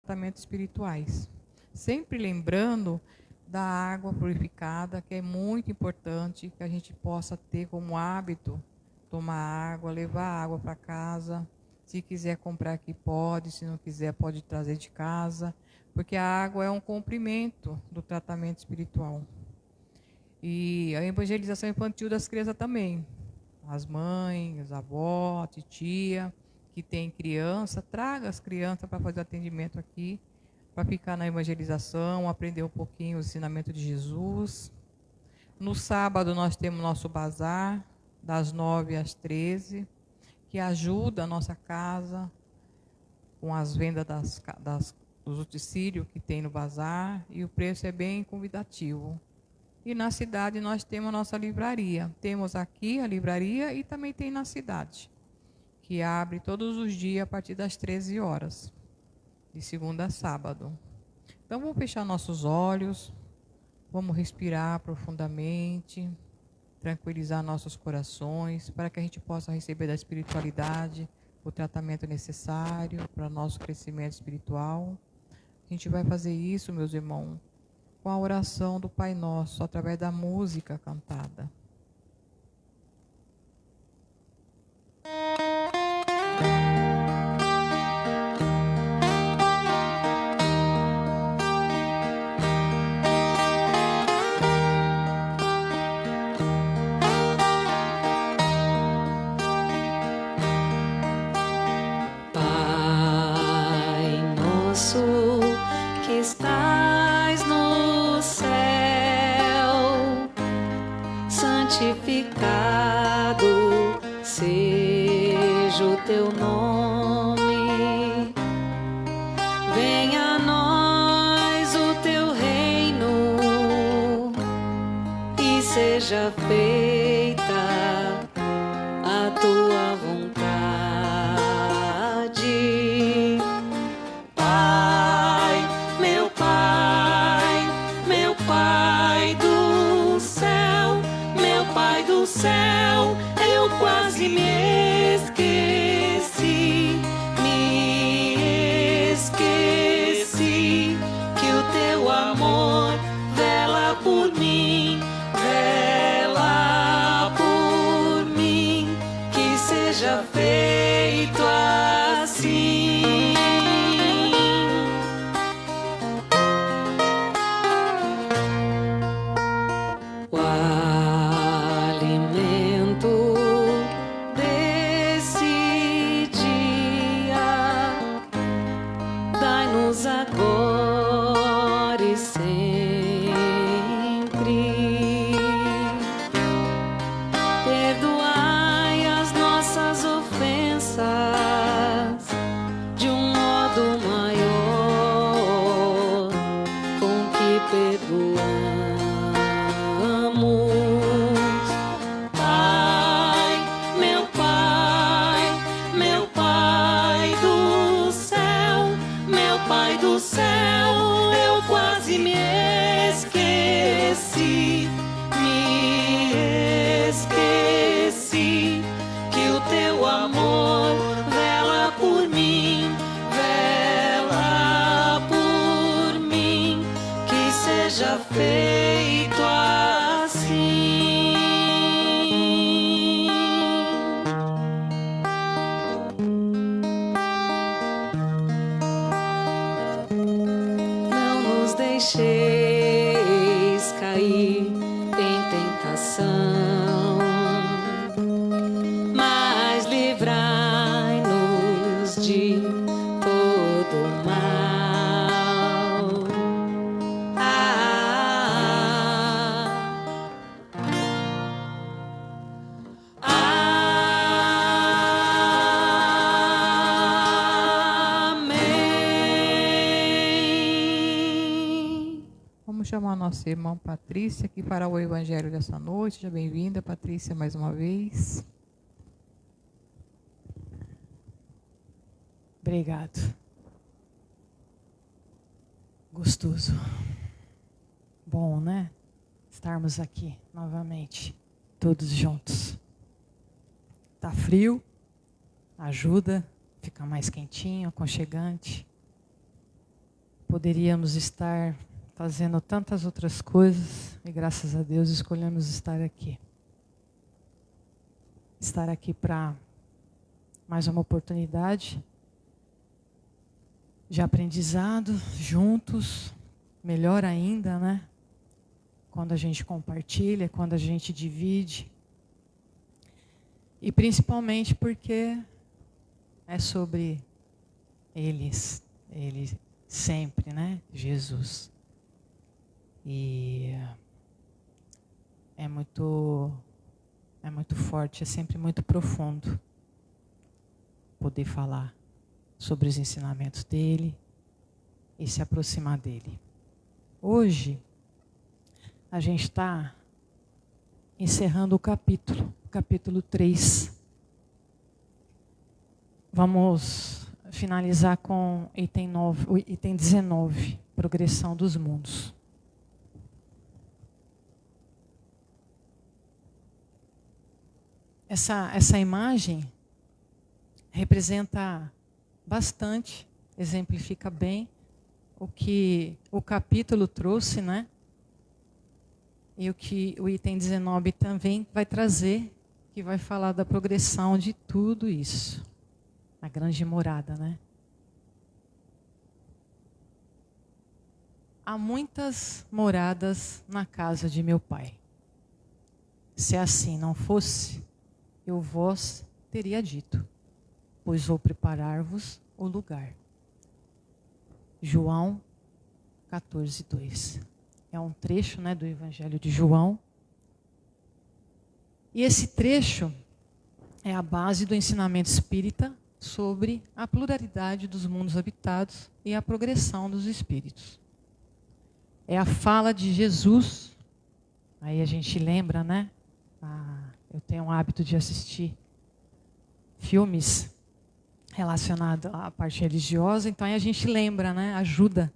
tratamentos espirituais. Sempre lembrando da água purificada, que é muito importante que a gente possa ter como hábito tomar água, levar água para casa. Se quiser comprar aqui pode, se não quiser pode trazer de casa, porque a água é um complemento do tratamento espiritual. E a evangelização infantil das crianças também. As mães, as avós, a titia que tem criança, traga as crianças para fazer atendimento aqui, para ficar na evangelização, aprender um pouquinho o ensinamento de Jesus. No sábado nós temos nosso bazar, das 9 às 13, que ajuda a nossa casa com as vendas dos utensílios que tem no bazar, e o preço é bem convidativo. E na cidade nós temos a nossa livraria. Temos aqui a livraria e também tem na cidade, que abre todos os dias a partir das 13 horas, de segunda a sábado. Então vamos fechar nossos olhos, vamos respirar profundamente, tranquilizar nossos corações, para que a gente possa receber da espiritualidade o tratamento necessário para nosso crescimento espiritual. A gente vai fazer isso, meus irmãos, com a oração do Pai Nosso, através da música cantada. Pai nosso que estás no céu, santificado seja o teu nome. Venha a nós o teu reino e seja feita a tua vontade. Pai, meu Pai, meu Pai do céu, meu Pai do céu, eu quase me esqueci que o teu amor vela por mim, que seja feito assim. O alimento desse dia dai-nos agora e sempre. Perdoai as nossas ofensas de um modo maior com que perdoamos. Pai, meu Pai, meu Pai do céu, meu Pai do céu, eu quase me esqueci que o teu amor vela por mim, que seja feito assim. Não nos deixeis cair em tentação, mas livrai-nos de todo mal. Amém. Vamos chamar a nossa irmã Patrícia aqui para o evangelho dessa noite. Seja bem-vinda, Patrícia, mais uma vez. Obrigado. Gostoso. Bom, né? Estarmos aqui novamente, todos juntos. Tá frio, ajuda, fica mais quentinho, aconchegante. Poderíamos estar fazendo tantas outras coisas e graças a Deus escolhemos estar aqui. Estar aqui para mais uma oportunidade de aprendizado juntos, melhor ainda, né? Quando a gente compartilha, quando a gente divide. E principalmente porque é sobre ele sempre, né? Jesus. E é muito forte, é sempre muito profundo poder falar sobre os ensinamentos dele e se aproximar dele. Hoje, a gente está encerrando o capítulo 3. Vamos finalizar com o item 19, progressão dos mundos. Essa imagem representa bastante, exemplifica bem o que o capítulo trouxe, né? E o que o item 19 também vai trazer, que vai falar da progressão de tudo isso. A grande morada, né? Há muitas moradas na casa de meu pai. Se assim não fosse, eu vos teria dito, pois vou preparar-vos o lugar. João 14:2. É um trecho, né, do Evangelho de João. E esse trecho é a base do ensinamento espírita sobre a pluralidade dos mundos habitados e a progressão dos espíritos. É a fala de Jesus. Aí a gente lembra, né? Eu tenho o hábito de assistir filmes relacionados à parte religiosa, então aí a gente lembra, né? Ajuda.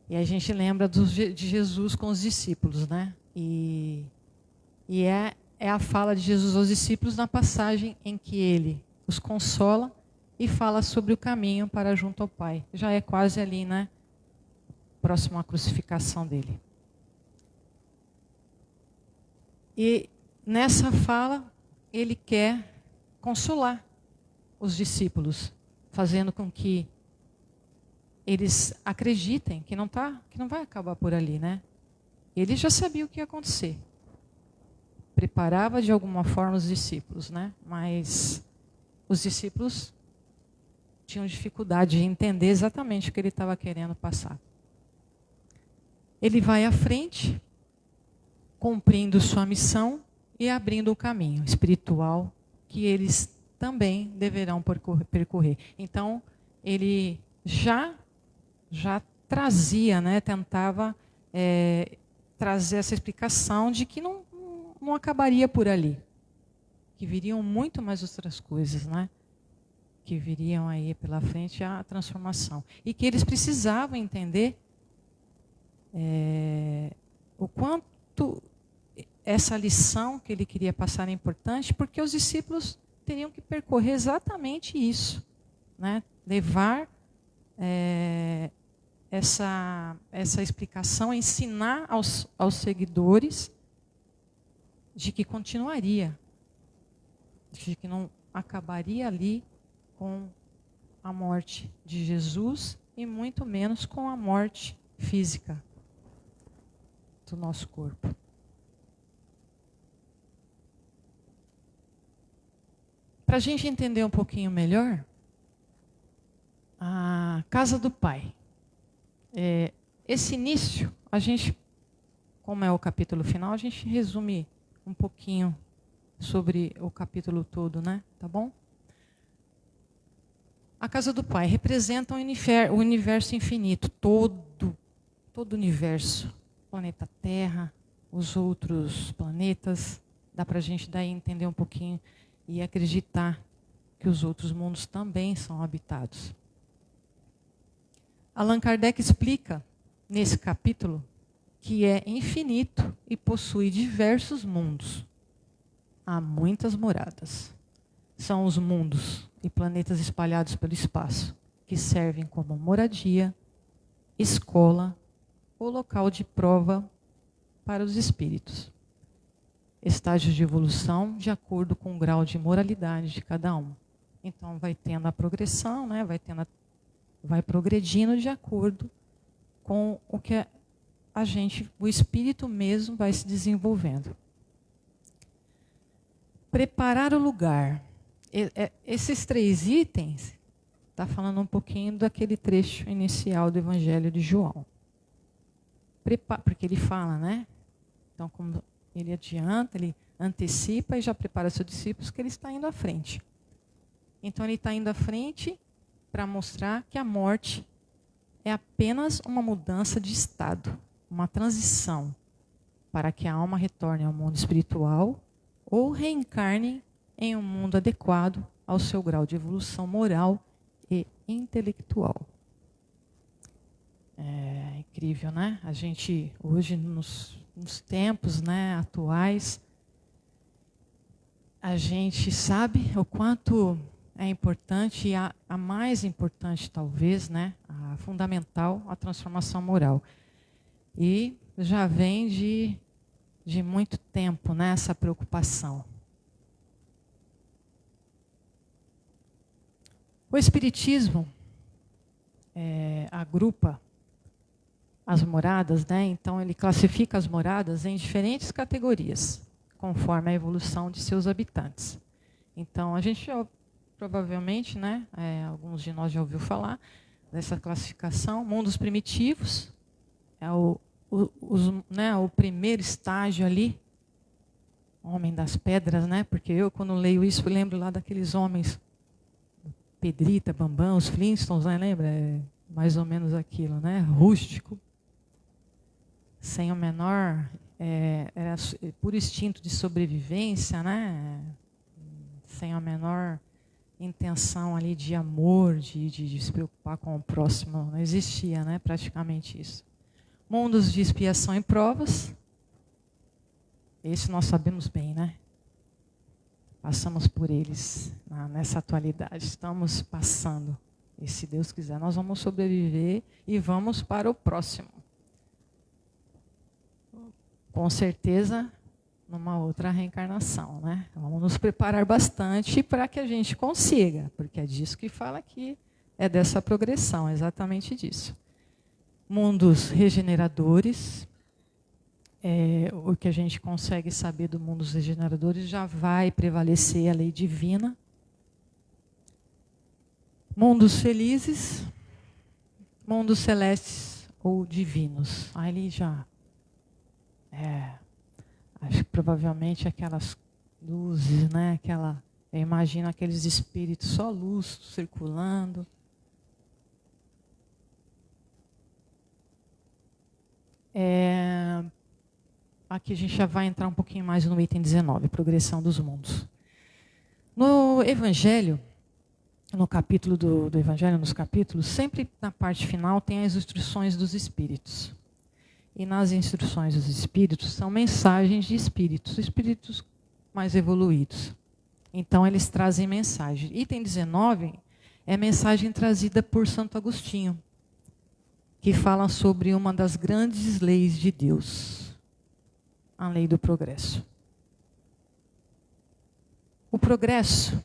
E a gente lembra de Jesus com os discípulos, né? E é a fala de Jesus aos discípulos na passagem em que ele os consola e fala sobre o caminho para junto ao Pai. Já é quase ali, né? Próximo à crucificação dele. E nessa fala, ele quer consolar os discípulos, fazendo com que eles acreditem que não vai acabar por ali, né? Ele já sabia o que ia acontecer. Preparava de alguma forma os discípulos, né? Mas os discípulos tinham dificuldade de entender exatamente o que ele estava querendo passar. Ele vai à frente, cumprindo sua missão e abrindo o caminho espiritual que eles também deverão percorrer. Então, ele já trazia, né, tentava trazer essa explicação de que não acabaria por ali. Que viriam muito mais outras coisas, né? Que viriam aí pela frente a transformação. E que eles precisavam entender o quanto essa lição que ele queria passar é importante, porque os discípulos teriam que percorrer exatamente isso, né? Levar essa explicação, ensinar aos seguidores de que continuaria, de que não acabaria ali com a morte de Jesus e muito menos com a morte física do nosso corpo. Para a gente entender um pouquinho melhor, a casa do Pai. Esse início, a gente, como é o capítulo final, a gente resume um pouquinho sobre o capítulo todo, né? Tá bom? A casa do Pai representa o universo infinito, todo o universo. Planeta Terra, os outros planetas. Dá para a gente daí entender um pouquinho e acreditar que os outros mundos também são habitados. Allan Kardec explica, nesse capítulo, que é infinito e possui diversos mundos. Há muitas moradas. São os mundos e planetas espalhados pelo espaço, que servem como moradia, escola ou local de prova para os espíritos. Estágios de evolução de acordo com o grau de moralidade de cada um. Então vai tendo a progressão, né? Vai progredindo de acordo com o que o espírito mesmo vai se desenvolvendo. Preparar o lugar. Esses 3 itens está falando um pouquinho daquele trecho inicial do Evangelho de João. Porque ele fala, né? Então, como ele adianta, ele antecipa e já prepara seus discípulos que ele está indo à frente. Então, ele está indo à frente para mostrar que a morte é apenas uma mudança de estado, uma transição, para que a alma retorne ao mundo espiritual ou reencarne em um mundo adequado ao seu grau de evolução moral e intelectual. É incrível, né? A gente, hoje, nos tempos, né, atuais, a gente sabe o quanto é importante, e a mais importante, talvez, né, a fundamental, a transformação moral. E já vem de muito tempo, né, essa preocupação. O Espiritismo agrupa as moradas, né? Então ele classifica as moradas em diferentes categorias, conforme a evolução de seus habitantes. Então a gente provavelmente, né, alguns de nós já ouviu falar dessa classificação. Mundos primitivos é o primeiro estágio ali, homem das pedras, né? Porque eu, quando leio isso, lembro lá daqueles homens, Pedrita, Bambam, os Flintstones, né? Lembra? Mais ou menos aquilo, né? Rústico, sem o menor, era puro instinto de sobrevivência, né? Sem a menor intenção ali de amor, de se preocupar com o próximo, não existia, né? Praticamente isso. Mundos de expiação e provas, esse nós sabemos bem, né? Passamos por eles nessa atualidade, estamos passando. E se Deus quiser, nós vamos sobreviver e vamos para o próximo. Com certeza, numa outra reencarnação, né? Vamos nos preparar bastante para que a gente consiga, porque é disso que fala aqui, é dessa progressão, é exatamente disso. Mundos regeneradores, o que a gente consegue saber do mundo dos regeneradores já vai prevalecer a lei divina. Mundos felizes, mundos celestes ou divinos. Aí já acho que provavelmente aquelas luzes, né? Eu imagino aqueles espíritos, só luz circulando. Aqui a gente já vai entrar um pouquinho mais no item 19, progressão dos mundos. No Evangelho, no capítulo do Evangelho, nos capítulos, sempre na parte final tem as instruções dos espíritos. E nas instruções dos espíritos são mensagens de espíritos mais evoluídos. Então eles trazem mensagem. Item 19 é mensagem trazida por Santo Agostinho, que fala sobre uma das grandes leis de Deus, a lei do progresso. O progresso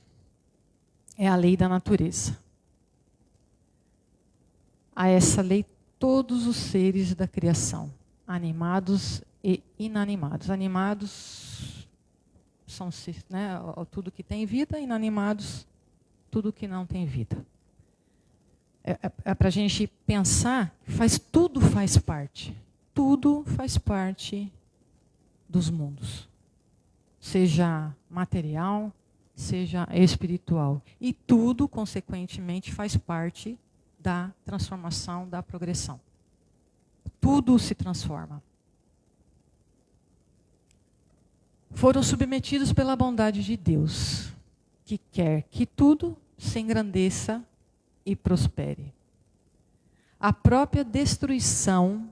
é a lei da natureza. A essa lei, todos os seres da criação, animados e inanimados. Animados são, né, tudo que tem vida, inanimados, tudo que não tem vida. É para a gente pensar que tudo faz parte. Tudo faz parte dos mundos. Seja material, seja espiritual. E tudo, consequentemente, faz parte da transformação, da progressão. Tudo se transforma. Foram submetidos pela bondade de Deus, que quer que tudo se engrandeça e prospere. A própria destruição,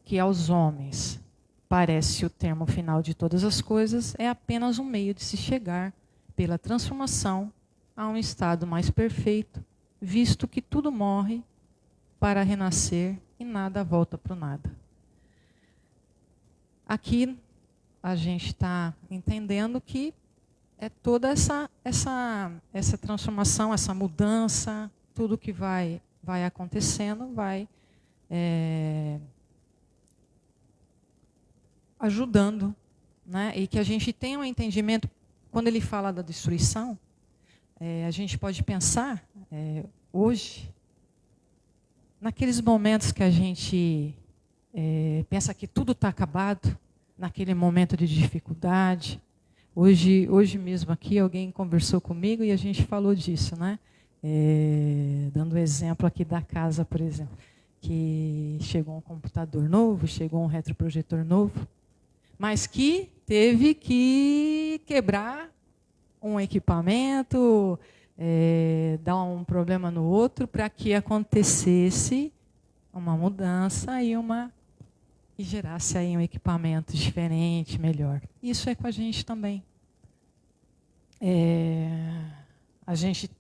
que aos homens parece o termo final de todas as coisas, é apenas um meio de se chegar, pela transformação, a um estado mais perfeito visto que tudo morre para renascer e nada volta para o nada. Aqui a gente está entendendo que é toda essa transformação, essa mudança, tudo que vai acontecendo, vai ajudando, né? E que a gente tenha um entendimento, quando ele fala da destruição, a gente pode pensar, hoje, naqueles momentos que a gente pensa que tudo está acabado, naquele momento de dificuldade. Hoje mesmo aqui alguém conversou comigo e a gente falou disso, né? Dando o exemplo aqui da casa, por exemplo, que chegou um computador novo, chegou um retroprojetor novo, mas que teve que quebrar um equipamento, dar um problema no outro para que acontecesse uma mudança e gerasse aí um equipamento diferente, melhor. Isso é com a gente também. A gente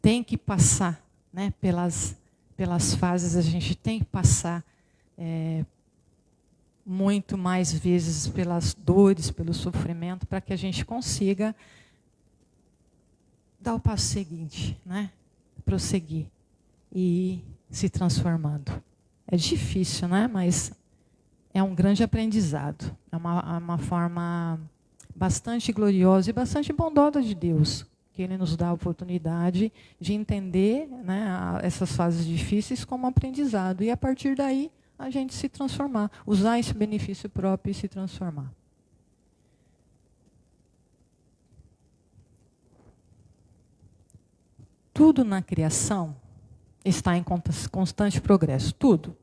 tem que passar, né, pelas fases, a gente tem que passar muito mais vezes pelas dores, pelo sofrimento, para que a gente consiga dar o passo seguinte, né? Prosseguir e ir se transformando. É difícil, né? Mas é um grande aprendizado. É uma forma bastante gloriosa e bastante bondosa de Deus, que Ele nos dá a oportunidade de entender, né, essas fases difíceis como aprendizado. E, a partir daí, a gente se transformar. Usar esse benefício próprio e se transformar. Tudo na criação está em constante progresso. Tudo.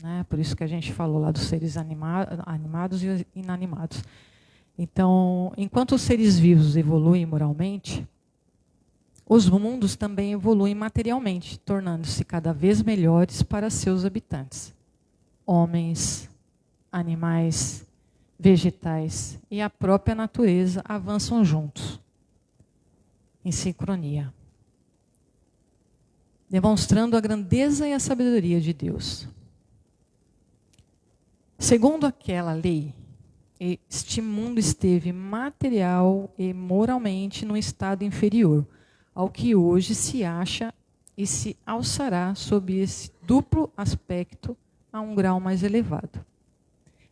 Né? Por isso que a gente falou lá dos seres animados e inanimados. Então, enquanto os seres vivos evoluem moralmente, os mundos também evoluem materialmente, tornando-se cada vez melhores para seus habitantes. Homens, animais, vegetais e a própria natureza avançam juntos, em sincronia, demonstrando a grandeza e a sabedoria de Deus. Segundo aquela lei, este mundo esteve material e moralmente num estado inferior ao que hoje se acha e se alçará sob esse duplo aspecto a um grau mais elevado.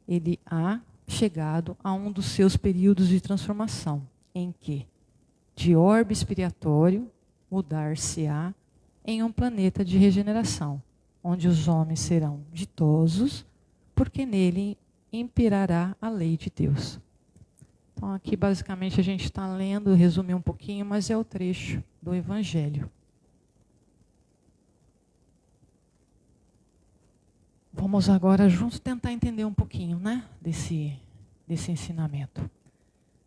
Ele há chegado a um dos seus períodos de transformação, em que, de orbe expiratório, mudar-se-á em um planeta de regeneração, onde os homens serão ditosos, porque nele imperará a lei de Deus. Então, aqui, basicamente, a gente está lendo, resumir um pouquinho, mas é o trecho do Evangelho. Vamos agora juntos tentar entender um pouquinho, né, desse ensinamento.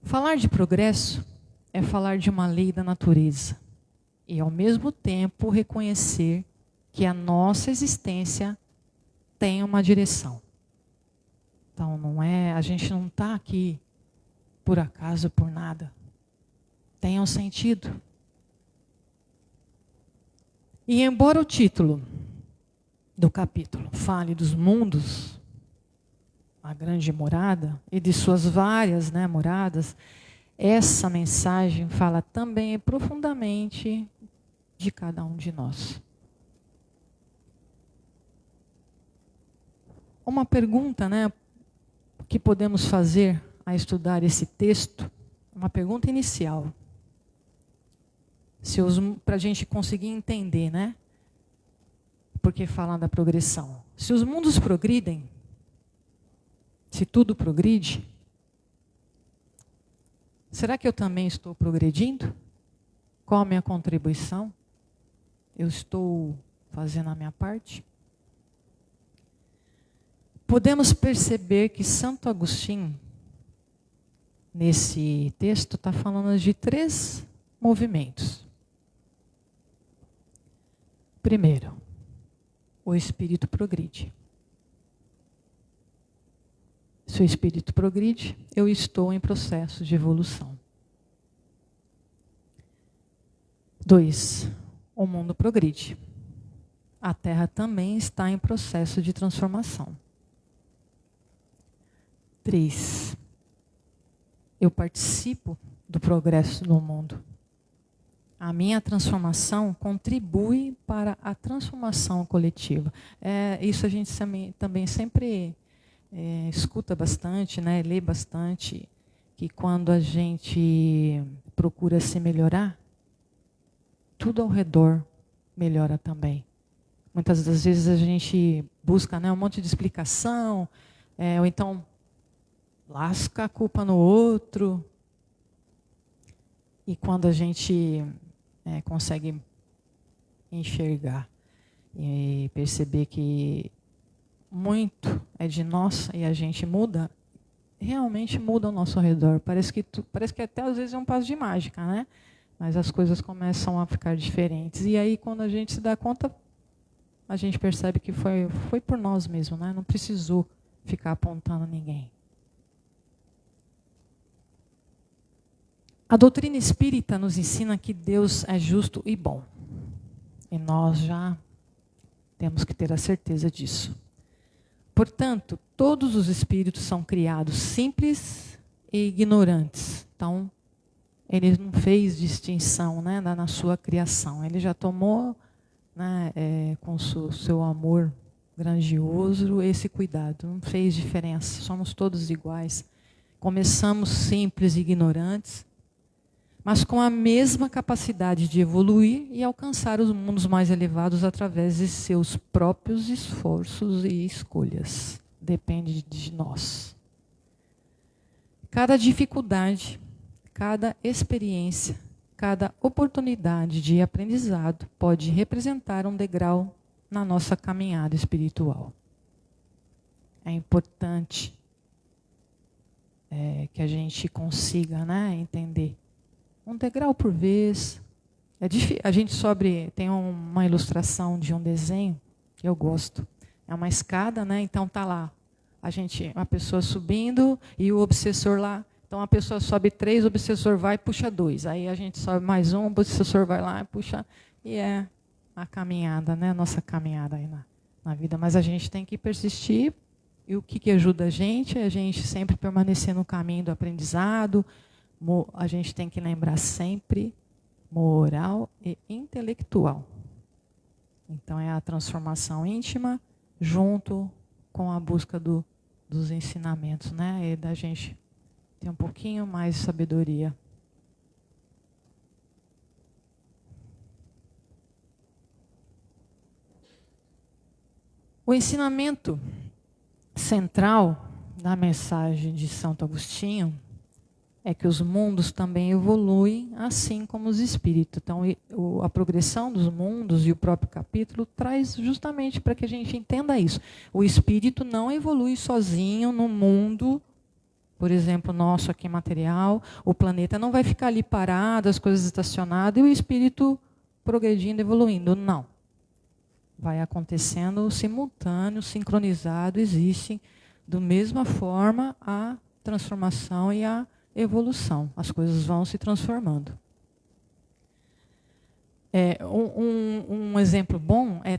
Falar de progresso é falar de uma lei da natureza e, ao mesmo tempo, reconhecer que a nossa existência tem uma direção. Então, a gente não está aqui por acaso, por nada. Tem um sentido. E embora o título do capítulo fale dos mundos, a grande morada, e de suas várias, né, moradas, essa mensagem fala também profundamente de cada um de nós. Uma pergunta, né, que podemos fazer a estudar esse texto, uma pergunta inicial, para a gente conseguir entender, né? Porque falar da progressão. Se os mundos progridem, se tudo progride, será que eu também estou progredindo? Qual a minha contribuição? Eu estou fazendo a minha parte? Podemos perceber que Santo Agostinho, nesse texto, está falando de 3 movimentos. Primeiro, o espírito progride. Se o espírito progride, eu estou em processo de evolução. 2, o mundo progride. A Terra também está em processo de transformação. 3. Eu participo do progresso no mundo. A minha transformação contribui para a transformação coletiva. Isso a gente também sempre escuta bastante, né, lê bastante, que quando a gente procura se melhorar, tudo ao redor melhora também. Muitas das vezes a gente busca, né, um monte de explicação, ou então lasca a culpa no outro. E quando a gente consegue enxergar e perceber que muito é de nós e a gente muda, realmente muda ao nosso redor. Parece que até às vezes é um passo de mágica, né? Mas as coisas começam a ficar diferentes. E aí, quando a gente se dá conta, a gente percebe que foi por nós mesmos, né? Não precisou ficar apontando ninguém. A doutrina espírita nos ensina que Deus é justo e bom. E nós já temos que ter a certeza disso. Portanto, todos os espíritos são criados simples e ignorantes. Então, ele não fez distinção, né, na sua criação. Ele já tomou, né, com o seu amor grandioso esse cuidado. Não fez diferença. Somos todos iguais. Começamos simples e ignorantes, mas com a mesma capacidade de evoluir e alcançar os mundos mais elevados através de seus próprios esforços e escolhas. Depende de nós. Cada dificuldade, cada experiência, cada oportunidade de aprendizado pode representar um degrau na nossa caminhada espiritual. É importante que a gente consiga, né, entender. Um degrau por vez. A gente tem uma ilustração de um desenho que eu gosto. É uma escada, né? Então tá lá a pessoa subindo e o obsessor lá. Então a pessoa sobe 3, o obsessor vai e puxa 2. Aí a gente sobe mais um, o obsessor vai lá e puxa. E é a caminhada, né? A nossa caminhada aí na vida. Mas a gente tem que persistir. E o que ajuda a gente é a gente sempre permanecer no caminho do aprendizado. A gente tem que lembrar sempre moral e intelectual. Então é a transformação íntima junto com a busca dos ensinamentos, né? E da gente ter um pouquinho mais de sabedoria. O ensinamento central da mensagem de Santo Agostinho é que os mundos também evoluem, assim como os espíritos. Então, a progressão dos mundos e o próprio capítulo traz justamente para que a gente entenda isso. O espírito não evolui sozinho no mundo, por exemplo, nosso aqui material. O planeta não vai ficar ali parado, as coisas estacionadas, e o espírito progredindo, evoluindo. Não. Vai acontecendo simultâneo, sincronizado, existe da mesma forma a transformação e a evolução. As coisas vão se transformando. Um exemplo bom é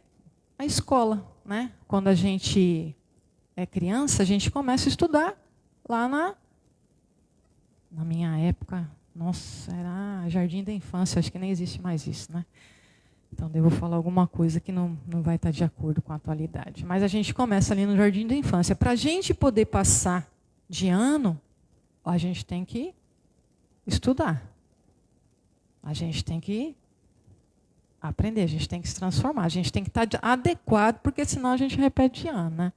a escola, né? Quando a gente é criança, a gente começa a estudar lá na minha época, nossa, era Jardim da Infância, acho que nem existe mais isso, né? Então, devo falar alguma coisa que não vai estar de acordo com a atualidade. Mas a gente começa ali no Jardim da Infância. Para a gente poder passar de ano, a gente tem que estudar. A gente tem que aprender, a gente tem que se transformar, a gente tem que estar adequado, porque senão a gente repete de ano, né?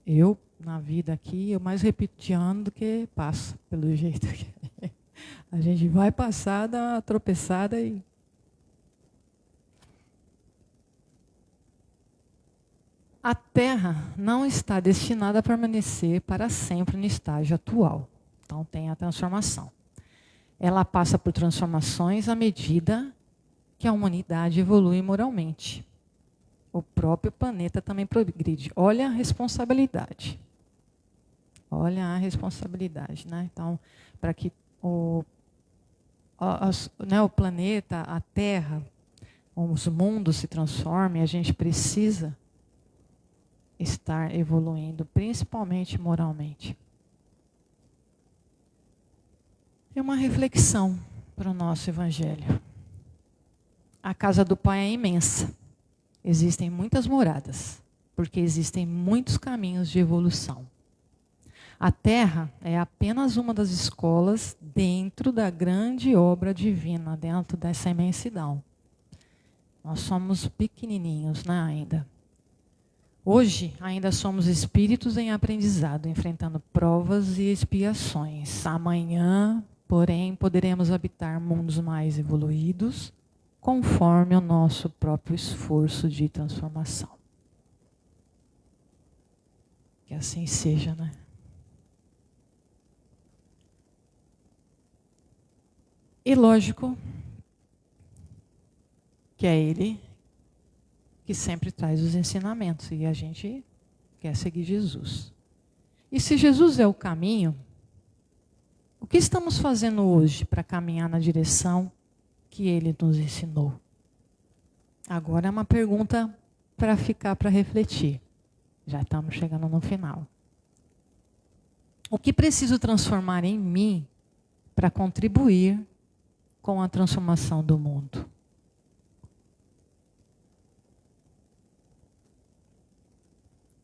Eu, na vida aqui, eu mais repito de ano do que passo, pelo jeito. A gente vai passar, dá uma tropeçada e... A Terra não está destinada a permanecer para sempre no estágio atual. Então, tem a transformação. Ela passa por transformações à medida que a humanidade evolui moralmente. O próprio planeta também progride. Olha a responsabilidade. Olha a responsabilidade, né? Então, para que o planeta, a Terra, os mundos se transformem, a gente precisa estar evoluindo, principalmente moralmente. É uma reflexão para o nosso Evangelho. A casa do Pai é imensa. Existem muitas moradas, porque existem muitos caminhos de evolução. A Terra é apenas uma das escolas dentro da grande obra divina, dentro dessa imensidão. Nós somos pequenininhos, né, ainda. Hoje, ainda somos espíritos em aprendizado, enfrentando provas e expiações. Amanhã, porém, poderemos habitar mundos mais evoluídos, conforme o nosso próprio esforço de transformação. Que assim seja, né? E lógico que é Ele que sempre traz os ensinamentos. E a gente quer seguir Jesus. E se Jesus é o caminho, o que estamos fazendo hoje para caminhar na direção que Ele nos ensinou? Agora é uma pergunta para ficar, para refletir. Já estamos chegando no final. O que preciso transformar em mim para contribuir com a transformação do mundo?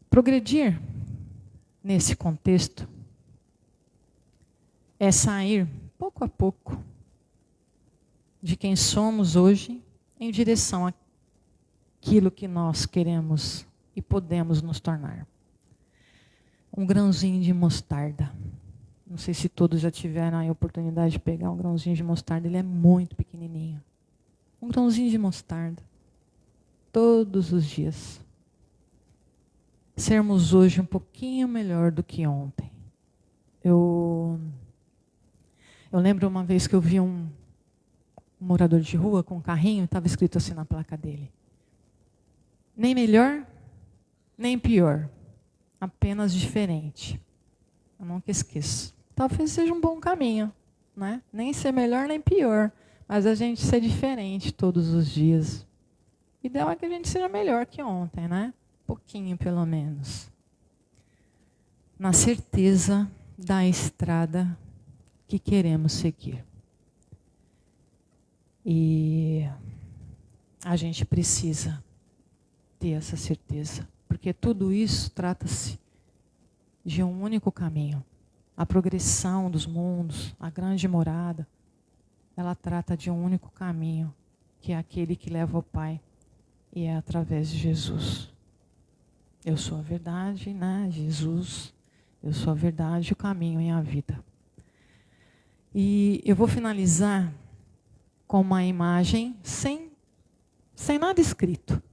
Progredir nesse contexto é sair pouco a pouco de quem somos hoje em direção àquilo que nós queremos e podemos nos tornar. Um grãozinho de mostarda. Não sei se todos já tiveram a oportunidade de pegar um grãozinho de mostarda, ele é muito pequenininho. Um grãozinho de mostarda. Todos os dias. Sermos hoje um pouquinho melhor do que ontem. Eu lembro uma vez que eu vi um morador de rua com um carrinho, estava escrito assim na placa dele: nem melhor, nem pior, apenas diferente. Eu nunca esqueço. Talvez seja um bom caminho, né? Nem ser melhor nem pior, mas a gente ser diferente todos os dias. O ideal é que a gente seja melhor que ontem, né? Pouquinho, pelo menos. Na certeza da estrada que queremos seguir. E a gente precisa ter essa certeza, porque tudo isso trata-se de um único caminho. A progressão dos mundos, a grande morada, ela trata de um único caminho, que é aquele que leva ao Pai, e é através de Jesus. Eu sou a verdade, né? Jesus, eu sou a verdade, o caminho e a vida. E eu vou finalizar com uma imagem sem nada escrito.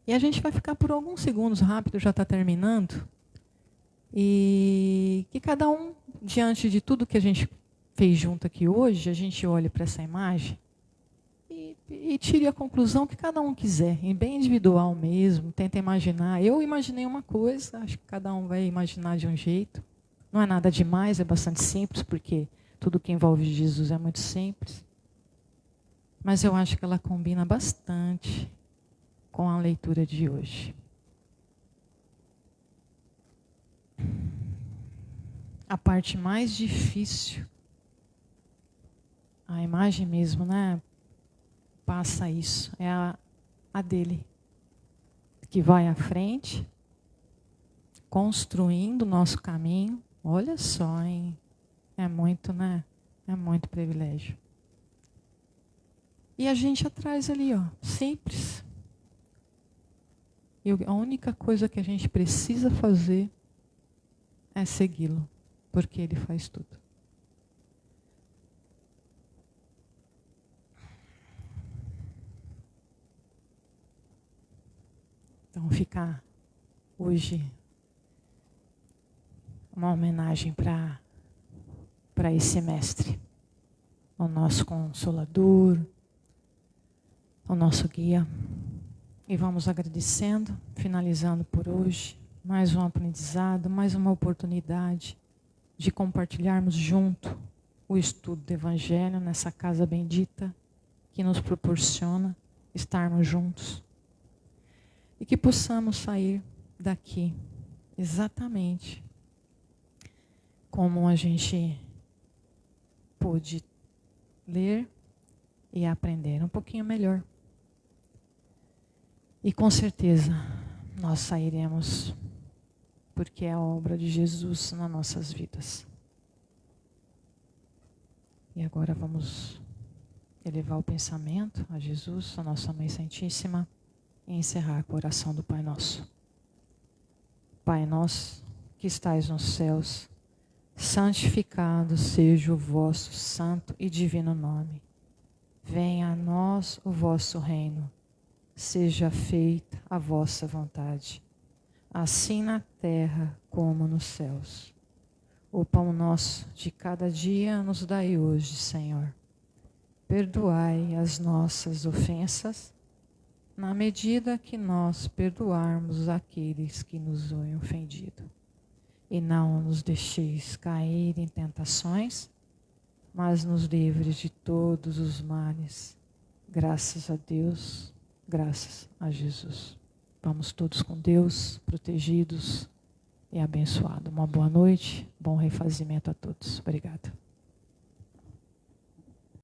E a gente vai ficar por alguns segundos rápido, já está terminando. E que cada um, diante de tudo que a gente fez junto aqui hoje, a gente olhe para essa imagem e tire a conclusão que cada um quiser, e bem individual mesmo, tenta imaginar. Eu imaginei uma coisa, acho que cada um vai imaginar de um jeito. Não é nada demais, é bastante simples, porque tudo que envolve Jesus é muito simples. Mas eu acho que ela combina bastante com a leitura de hoje. A parte mais difícil, a imagem mesmo, né? Passa isso, é a dele, que vai à frente, construindo o nosso caminho. Olha só, hein? É muito, né? É muito privilégio. E a gente atrás ali, ó, simples. E a única coisa que a gente precisa fazer é segui-lo, porque ele faz tudo. Então fica hoje uma homenagem para esse mestre, o nosso consolador, o nosso guia. E vamos agradecendo, finalizando por hoje, mais um aprendizado, mais uma oportunidade de compartilharmos junto o estudo do Evangelho nessa casa bendita, que nos proporciona estarmos juntos. E que possamos sair daqui exatamente como a gente pôde ler e aprender um pouquinho melhor. E com certeza nós sairemos porque é a obra de Jesus nas nossas vidas. E agora vamos elevar o pensamento a Jesus, a nossa Mãe Santíssima, e encerrar com a oração do Pai Nosso. Pai nosso, que estais nos céus, santificado seja o vosso santo e divino nome. Venha a nós o vosso reino. Seja feita a vossa vontade, assim na terra como nos céus. O pão nosso de cada dia nos dai hoje, Senhor. Perdoai as nossas ofensas, na medida que nós perdoarmos aqueles que nos têm ofendido. E não nos deixeis cair em tentações, mas nos livres de todos os males. Graças a Deus, graças a Jesus. Vamos todos com Deus, protegidos e abençoados. Uma boa noite, bom refazimento a todos. Obrigada.